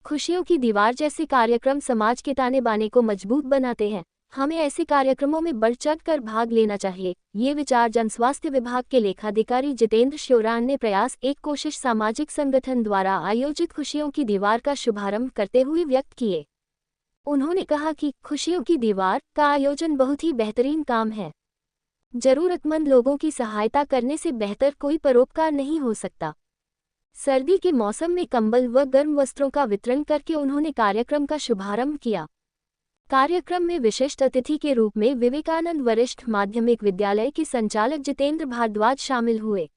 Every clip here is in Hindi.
खुशियों की दीवार जैसे कार्यक्रम समाज के ताने बाने को मजबूत बनाते हैं। हमें ऐसे कार्यक्रमों में बढ़ चढ़ कर भाग लेना चाहिए। ये विचार जनस्वास्थ्य विभाग के लेखाधिकारी जितेंद्र श्योरान ने प्रयास एक कोशिश सामाजिक संगठन द्वारा आयोजित खुशियों की दीवार का शुभारंभ करते हुए व्यक्त किए। उन्होंने कहा कि खुशियों की दीवार का आयोजन बहुत ही बेहतरीन काम है। जरूरतमंद लोगों की सहायता करने से बेहतर कोई परोपकार नहीं हो सकता। सर्दी के मौसम में कंबल व गर्म वस्त्रों का वितरण करके उन्होंने कार्यक्रम का शुभारंभ किया। कार्यक्रम में विशिष्ट अतिथि के रूप में विवेकानंद वरिष्ठ माध्यमिक विद्यालय के संचालक जितेंद्र भारद्वाज शामिल हुए।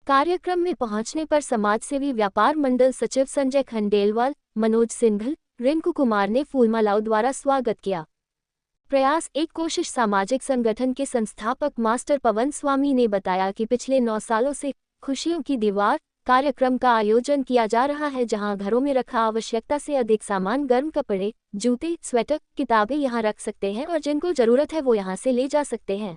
कार्यक्रम में पहुंचने पर समाजसेवी व्यापार मंडल सचिव संजय खंडेलवाल, मनोज सिंघल, रिंकू कुमार ने फूलमालाओं द्वारा स्वागत किया। प्रयास एक कोशिश सामाजिक संगठन के संस्थापक मास्टर पवन स्वामी ने बताया कि पिछले 9 सालों से खुशियों की दीवार कार्यक्रम का आयोजन किया जा रहा है, जहां घरों में रखा आवश्यकता से अधिक सामान, गर्म कपड़े, जूते, स्वेटर, किताबें यहां रख सकते हैं और जिनको जरूरत है वो यहां से ले जा सकते हैं।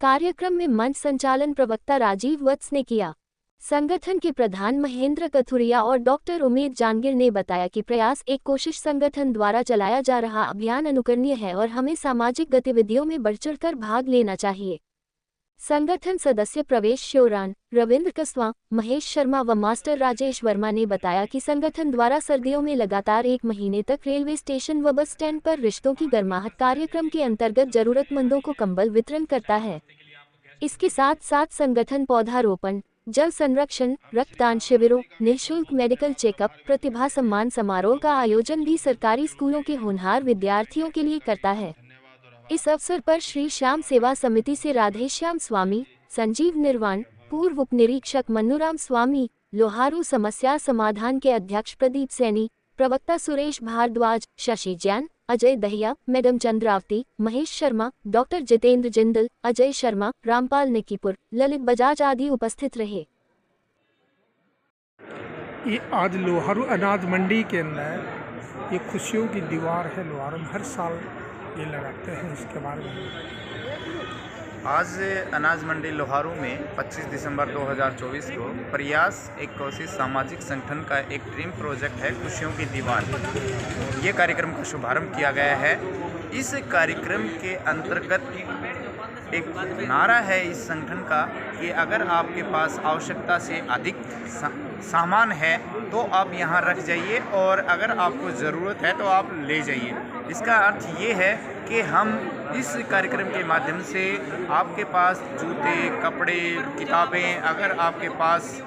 कार्यक्रम में मंच संचालन प्रवक्ता राजीव वत्स ने किया। संगठन के प्रधान महेंद्र कथुरिया और डॉक्टर उमेद जानगिर ने बताया कि प्रयास एक कोशिश संगठन द्वारा चलाया जा रहा अभियान अनुकरणीय है और हमें सामाजिक गतिविधियों में बढ़ चढ़कर भाग लेना चाहिए। संगठन सदस्य प्रवेश श्योरान, रविंद्र कस्वा, महेश शर्मा व मास्टर राजेश वर्मा ने बताया कि संगठन द्वारा सर्दियों में लगातार 1 महीने तक रेलवे स्टेशन व बस स्टैंड पर रिश्तों की गर्माहट कार्यक्रम के अंतर्गत जरूरतमंदों को कंबल वितरण करता है। इसके साथ साथ संगठन पौधारोपण, जल संरक्षण, रक्तदान शिविरों, निःशुल्क मेडिकल चेकअप, प्रतिभा सम्मान समारोह का आयोजन भी सरकारी स्कूलों के होनहार विद्यार्थियों के लिए करता है। इस अवसर पर श्री श्याम सेवा समिति से राधेश्याम स्वामी, संजीव निर्वाण, पूर्व उप निरीक्षक मन्नूराम स्वामी, लोहारू समस्या समाधान के अध्यक्ष प्रदीप सैनी, प्रवक्ता सुरेश भारद्वाज, शशि जैन, अजय दहिया, मैडम चंद्रावती, महेश शर्मा, डॉक्टर जितेंद्र जिंदल, अजय शर्मा, रामपाल निकीपुर, ललित बजाज आदि उपस्थित रहे। ये आज लोहारू अनाज मंडी के अंदर ये खुशियों की दीवार है। लोहारू में हर साल ये लगाते हैं। इसके बारे में आज अनाज मंडी लोहारू में 25 दिसंबर 2024 को प्रयास एक कोशिश सामाजिक संगठन का एक ड्रीम प्रोजेक्ट है खुशियों की दीवार। ये कार्यक्रम का शुभारंभ किया गया है। इस कार्यक्रम के अंतर्गत एक नारा है इस संगठन का कि अगर आपके पास आवश्यकता से अधिक सामान है तो आप यहाँ रख जाइए और अगर आपको ज़रूरत है तो आप ले जाइए। इसका अर्थ ये है कि हम इस कार्यक्रम के माध्यम से आपके पास जूते, कपड़े, किताबें अगर आपके पास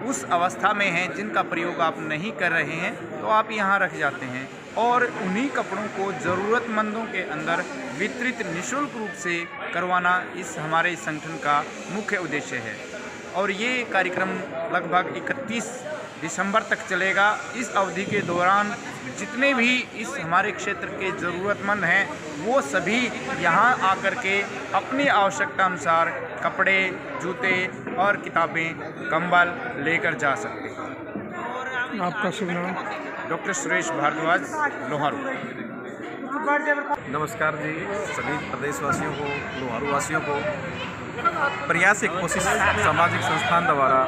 उस अवस्था में हैं जिनका प्रयोग आप नहीं कर रहे हैं तो आप यहाँ रख जाते हैं और उन्हीं कपड़ों को ज़रूरतमंदों के अंदर वितरित निःशुल्क रूप से करवाना इस हमारे संगठन का मुख्य उद्देश्य है। और ये कार्यक्रम लगभग 31 दिसंबर तक चलेगा। इस अवधि के दौरान जितने भी इस हमारे क्षेत्र के ज़रूरतमंद हैं वो सभी यहाँ आकर के अपनी आवश्यकता अनुसार कपड़े, जूते और किताबें, कंबल लेकर जा सकते हैं। आपका शुभ नाम? डॉक्टर सुरेश भारद्वाज, लोहारू। नमस्कार जी सभी प्रदेशवासियों को, लोहारू वासियों को। प्रयास एक कोशिश सामाजिक संस्थान द्वारा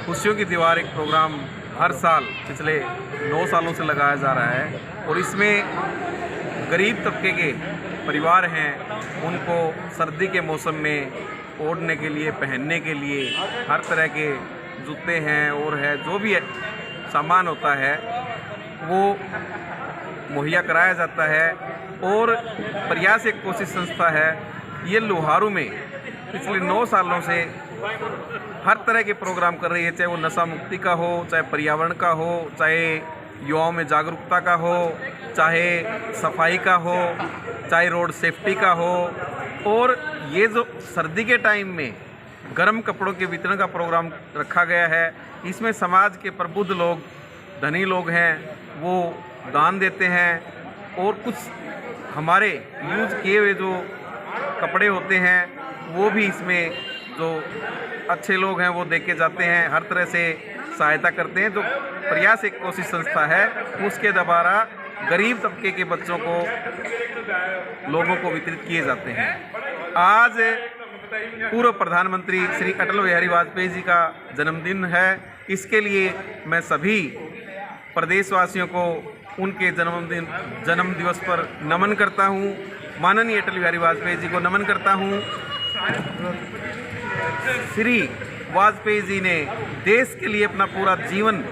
खुशियों की दीवार एक प्रोग्राम हर साल पिछले 9 सालों से लगाया जा रहा है और इसमें गरीब तबके के परिवार हैं उनको सर्दी के मौसम में ओढ़ने के लिए, पहनने के लिए हर तरह के जूते हैं और है जो भी सामान होता है वो मुहैया कराया जाता है। और प्रयास एक कोशिश संस्था है, ये लोहारू में पिछले 9 सालों से हर तरह के प्रोग्राम कर रही है, चाहे वो नशा मुक्ति का हो, चाहे पर्यावरण का हो, चाहे युवाओं में जागरूकता का हो, चाहे सफाई का हो, चाहे रोड सेफ्टी का हो। और ये जो सर्दी के टाइम में गर्म कपड़ों के वितरण का प्रोग्राम रखा गया है, इसमें समाज के प्रबुद्ध लोग, धनी लोग हैं वो दान देते हैं और कुछ हमारे यूज़ किए हुए जो कपड़े होते हैं वो भी इसमें जो अच्छे लोग हैं वो दे के जाते हैं, हर तरह से सहायता करते हैं। जो प्रयास एक कोशिश संस्था है उसके द्वारा गरीब तबके के बच्चों को, लोगों को वितरित किए जाते हैं। आज पूर्व प्रधानमंत्री श्री अटल बिहारी वाजपेयी जी का जन्मदिन है। इसके लिए मैं सभी प्रदेशवासियों को उनके जन्म दिवस पर नमन करता हूँ। माननीय अटल बिहारी वाजपेयी जी को नमन करता हूँ। श्री वाजपेयी जी ने देश के लिए अपना पूरा जीवन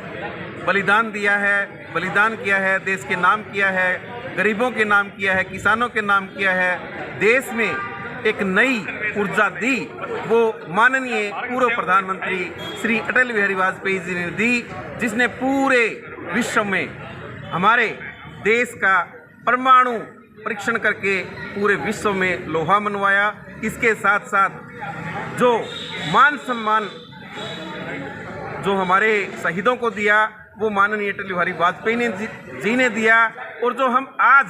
बलिदान दिया है, बलिदान किया है, देश के नाम किया है, गरीबों के नाम किया है, किसानों के नाम किया है, देश में एक नई ऊर्जा दी, वो माननीय पूर्व प्रधानमंत्री श्री अटल बिहारी वाजपेयी जी ने दी, जिसने पूरे विश्व में हमारे देश का परमाणु परीक्षण करके पूरे विश्व में लोहा मनवाया। इसके साथ साथ जो मान सम्मान जो हमारे शहीदों को दिया वो माननीय अटल बिहारी वाजपेयी जी ने दिया। और जो हम आज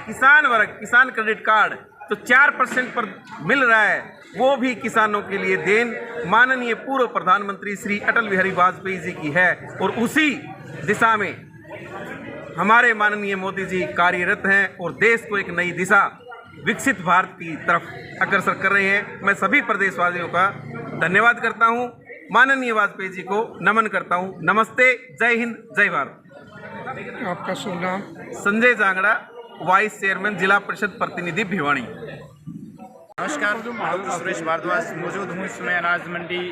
किसान वर्ग, किसान क्रेडिट कार्ड जो 4% पर मिल रहा है, वो भी किसानों के लिए देन माननीय पूर्व प्रधानमंत्री श्री अटल बिहारी वाजपेयी जी की है। और उसी दिशा में हमारे माननीय मोदी जी कार्यरत हैं और देश को एक नई दिशा विकसित भारत की तरफ अग्रसर कर रहे हैं। मैं सभी प्रदेशवासियों का धन्यवाद करता हूं, माननीय वाजपेयी जी को नमन करता हूं। नमस्ते, जय हिंद, जय भारत। आपका शुभ नाम? संजय जांगड़ा, वाइस चेयरमैन, जिला परिषद प्रतिनिधि भिवानी। नमस्कार, डॉक्टर सुरेश भारद्वाज मौजूद हूँ इस समय अनाज मंडी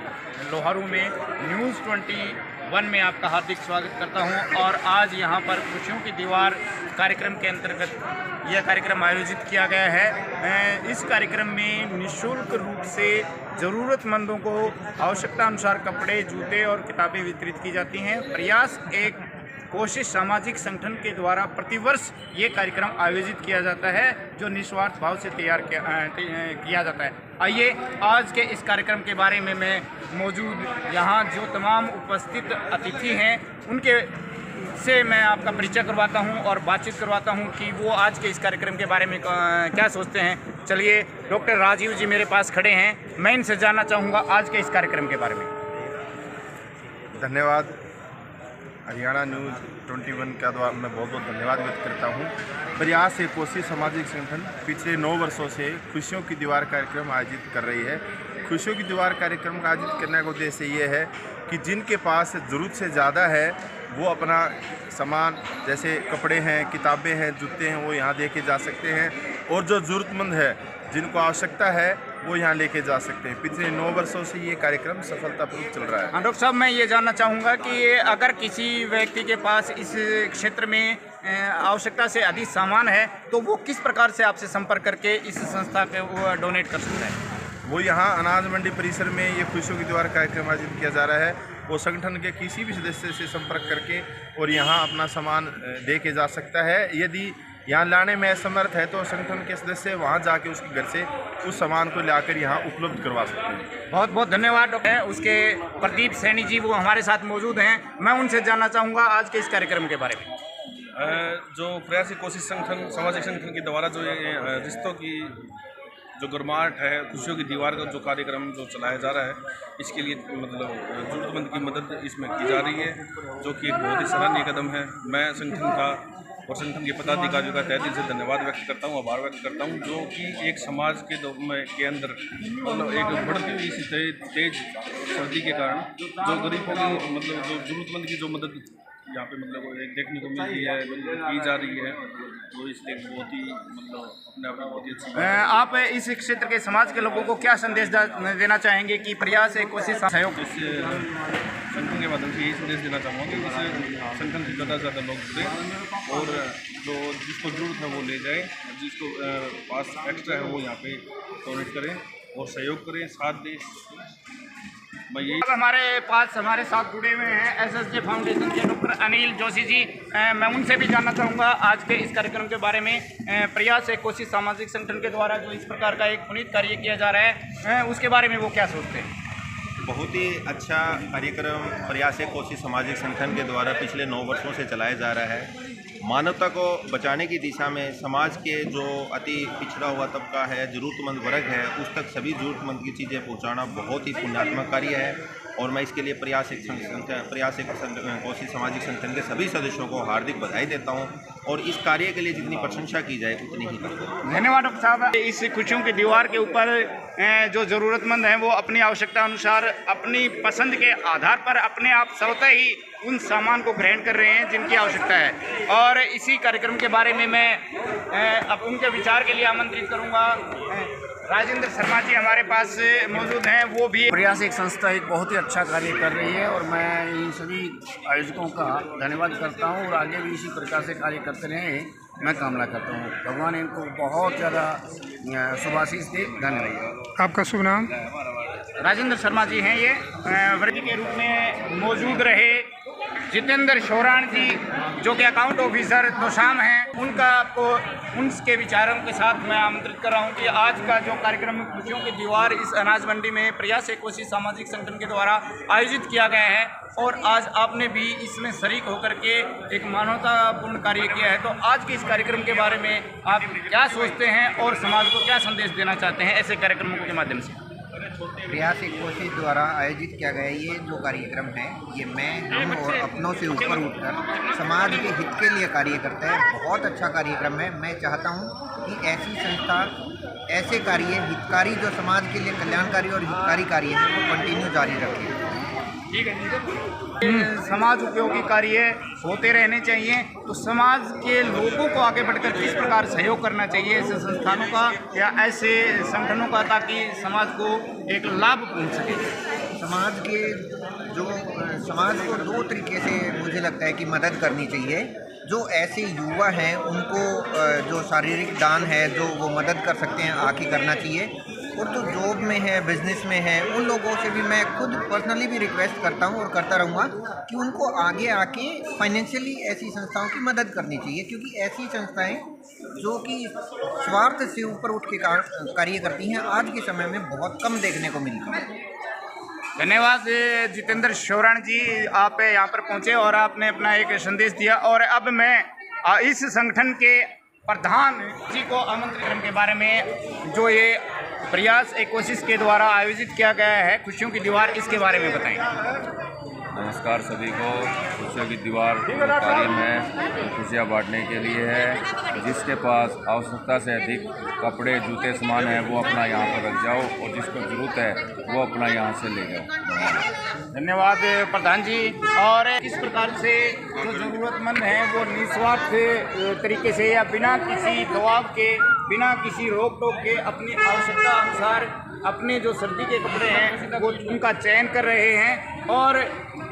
लोहारू में। न्यूज़ 21 में आपका हार्दिक स्वागत करता हूँ। और आज यहाँ पर खुशियों की दीवार कार्यक्रम के अंतर्गत यह कार्यक्रम आयोजित किया गया है। इस कार्यक्रम में निःशुल्क रूप से ज़रूरतमंदों को आवश्यकता अनुसार कपड़े, जूते और किताबें वितरित की जाती हैं। प्रयास एक कोशिश सामाजिक संगठन के द्वारा प्रतिवर्ष ये कार्यक्रम आयोजित किया जाता है, जो निस्वार्थ भाव से तैयार किया जाता है। आइए आज के इस कार्यक्रम के बारे में मैं मौजूद यहाँ जो तमाम उपस्थित अतिथि हैं उनके से मैं आपका परिचय करवाता हूँ और बातचीत करवाता हूँ कि वो आज के इस कार्यक्रम के बारे में क्या सोचते हैं। चलिए, डॉक्टर राजीव जी मेरे पास खड़े हैं, मैं इनसे जानना चाहूँगा आज के इस कार्यक्रम के बारे में। धन्यवाद। हरियाणा न्यूज़ 21 का द्वारा मैं बहुत बहुत धन्यवाद व्यक्त करता हूँ। प्रयास एक कोशिश सामाजिक संगठन पिछले 9 वर्षों से खुशियों की दीवार कार्यक्रम आयोजित कर रही है। खुशियों की दीवार कार्यक्रम का आयोजित करने का उद्देश्य ये है कि जिनके पास ज़रूरत से ज़्यादा है वो अपना सामान जैसे कपड़े हैं, किताबें हैं, जूते हैं, वो यहाँ दे के जा सकते हैं। और जो ज़रूरतमंद है, जिनको आवश्यकता है, वो यहाँ लेके जा सकते हैं। पिछले 9 वर्षों से ये कार्यक्रम सफलतापूर्वक चल रहा है। हाँ डॉक्टर साहब, मैं ये जानना चाहूँगा कि अगर किसी व्यक्ति के पास इस क्षेत्र में आवश्यकता से अधिक सामान है तो वो किस प्रकार से आपसे संपर्क करके इस संस्था के वो डोनेट कर सकता है? वो यहाँ अनाज मंडी परिसर में ये खुशियों की दीवार कार्यक्रम आयोजित किया जा रहा है। वो संगठन के किसी भी सदस्य से संपर्क करके और यहाँ अपना सामान दे के जा सकता है। यदि यहाँ लाने में असमर्थ है तो संगठन के सदस्य वहाँ जाके उसके घर से उस सामान को लाकर यहाँ उपलब्ध करवा सकते हैं। बहुत बहुत धन्यवाद डॉक्टर। उसके प्रदीप सैनी जी वो हमारे साथ मौजूद हैं, मैं उनसे जानना चाहूँगा आज के इस कार्यक्रम के बारे में। जो प्रयास एक कोशिश संगठन, सामाजिक संगठन के द्वारा जो ये रिश्तों की जो गर्माहट है, खुशियों की दीवार का जो कार्यक्रम जो चलाया जा रहा है, इसके लिए मतलब ज़रूरतमंद की मदद इसमें की जा रही है, जो कि एक बहुत ही सराहनीय कदम है। मैं संगठन का और संगठन के पदाधिकारियों का तहे दिल से धन्यवाद व्यक्त करता हूँ, आभार व्यक्त करता हूँ, जो कि एक समाज के अंदर मतलब एक बढ़ती हुई इसी तेज सर्दी के कारण जो गरीबों की मतलब जो ज़रूरतमंद की जो मदद यहाँ पे मतलब देखने को मिलती है, की जा रही है, तो इसलिए बहुत ही मतलब अपने आप में बहुत ही अच्छी। आप इस क्षेत्र के समाज के लोगों को क्या संदेश देना चाहेंगे कि प्रयास एक कोशिश सहयोग? इस संगठन के माध्यम से यही संदेश देना चाहूँगा कि इस संगठन से ज़्यादा से ज़्यादा लोग जुड़े और जो जिसको ज़रूरत है वो ले जाए, जिसको पास एक्स्ट्रा है वो यहाँ पे डोनेट करें और सहयोग करें, साथ दें। अब हमारे साथ जुड़े हुए हैं SSJ फाउंडेशन के डॉक्टर अनिल जोशी जी। मैं उनसे भी जानना चाहूँगा आज के इस कार्यक्रम के बारे में। प्रयास एक कोशिश सामाजिक संगठन के द्वारा जो इस प्रकार का एक पुनीत कार्य किया जा रहा है, उसके बारे में वो क्या सोचते हैं? बहुत ही अच्छा कार्यक्रम प्रयास एक कोशिश सामाजिक संगठन के द्वारा पिछले 9 वर्षों से चलाया जा रहा है। मानवता को बचाने की दिशा में समाज के जो अति पिछड़ा हुआ तबका है, ज़रूरतमंद वर्ग है, उस तक सभी ज़रूरतमंद की चीज़ें पहुंचाना बहुत ही पुण्यात्मक कार्य है। और मैं इसके लिए प्रयास एक कोशिश सामाजिक संगठन के सभी सदस्यों को हार्दिक बधाई देता हूं और इस कार्य के लिए जितनी प्रशंसा की जाए उतनी ही करता हूं। धन्यवाद डॉक्टर साहब। इस खुशियों की दीवार के ऊपर जो ज़रूरतमंद हैं वो अपनी आवश्यकता अनुसार अपनी पसंद के आधार पर अपने आप स्वतः ही उन सामान को ग्रहण कर रहे हैं जिनकी आवश्यकता है। और इसी कार्यक्रम के बारे में मैं अब उनके विचार के लिए आमंत्रित करूंगा। राजेंद्र शर्मा जी हमारे पास मौजूद हैं, वो भी प्रयास एक संस्था एक बहुत ही अच्छा कार्य कर रही है और मैं इन सभी आयोजकों का धन्यवाद करता हूं और आगे भी इसी प्रकार से कार्य करते रहें मैं कामना करता हूं। भगवान इनको बहुत ज़्यादा शुभाशीष दे। धन्यवाद। आपका शुभ नाम? राजेंद्र शर्मा जी हैं, ये वर्दी के रूप में मौजूद रहे। जितेंद्र शोरान जी जो कि अकाउंट ऑफिसर दोशाम हैं, उनका आपको उनके विचारों के साथ मैं आमंत्रित कर रहा हूं कि आज का जो कार्यक्रम खुशियों की दीवार इस अनाज मंडी में प्रयास एक कोशिश सामाजिक संगठन के द्वारा आयोजित किया गया है और आज आपने भी इसमें शरीक होकर के एक मानवतापूर्ण कार्य किया है। तो आज के इस कार्यक्रम के बारे में आप क्या सोचते हैं और समाज को क्या संदेश देना चाहते हैं ऐसे कार्यक्रमों के माध्यम से? प्रयास एक कोशिश द्वारा आयोजित किया गया ये जो कार्यक्रम है, ये हम और अपनों से ऊपर उठकर समाज के हित के लिए कार्य करता है। बहुत अच्छा कार्यक्रम है। मैं चाहता हूँ कि ऐसी संस्था ऐसे कार्य हितकारी जो समाज के लिए कल्याणकारी और हितकारी कार्य है वो कंटिन्यू जारी रखे। ठीक है। समाज उपयोगी कार्य होते रहने चाहिए, तो समाज के लोगों को आगे बढ़कर किस प्रकार सहयोग करना चाहिए ऐसे संस्थानों का या ऐसे संगठनों का, ताकि समाज को एक लाभ पहुंच सके? समाज को दो तरीके से मुझे लगता है कि मदद करनी चाहिए। जो ऐसे युवा हैं उनको जो शारीरिक दान है जो वो मदद कर सकते हैं आके करना चाहिए, और जो जॉब में है बिजनेस में है उन लोगों से भी मैं खुद पर्सनली भी रिक्वेस्ट करता हूं और करता रहूँगा कि उनको आगे आके फाइनेंशियली ऐसी संस्थाओं की मदद करनी चाहिए, क्योंकि ऐसी संस्थाएं जो कि स्वार्थ से ऊपर उठ के कार्य करती हैं आज के समय में बहुत कम देखने को मिलती है। धन्यवाद जितेंद्र शोरान जी, आप यहाँ पर पहुँचे और आपने अपना एक संदेश दिया। और अब मैं इस संगठन के प्रधान जी को आमंत्रण के बारे में जो ये प्रयास एक कोशिश के द्वारा आयोजित किया गया है खुशियों की दीवार, इसके बारे में बताएं। नमस्कार सभी को। खुशियों की दीवार कार्य में खुशियाँ बांटने के लिए है। जिसके पास आवश्यकता से अधिक कपड़े जूते सामान है वो अपना यहाँ पर रख जाओ और जिसको ज़रूरत है वो अपना यहाँ से ले जाओ। धन्यवाद प्रधान जी। और इस प्रकार से जो ज़रूरतमंद हैं वो निस्वार्थ तरीके से या बिना किसी दबाव के, बिना किसी रोक टोक के अपनी आवश्यकता अनुसार अपने जो सर्दी के कपड़े हैं वो उनका चयन कर रहे हैं और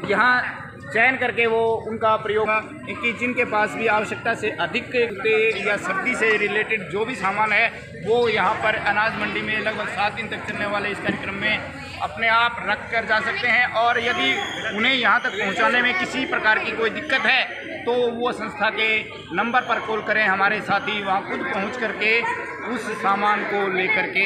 यहाँ चयन करके वो उनका प्रयोग कि जिनके पास भी आवश्यकता से अधिक या सर्दी से रिलेटेड जो भी सामान है वो यहाँ पर अनाज मंडी में लगभग 7 दिन तक चलने वाले इस कार्यक्रम में अपने आप रख कर जा सकते हैं। और यदि उन्हें यहाँ तक पहुँचाने में किसी प्रकार की कोई दिक्कत है तो वो संस्था के नंबर पर कॉल करें, हमारे साथी वहाँ खुद पहुँच करके उस सामान को लेकर के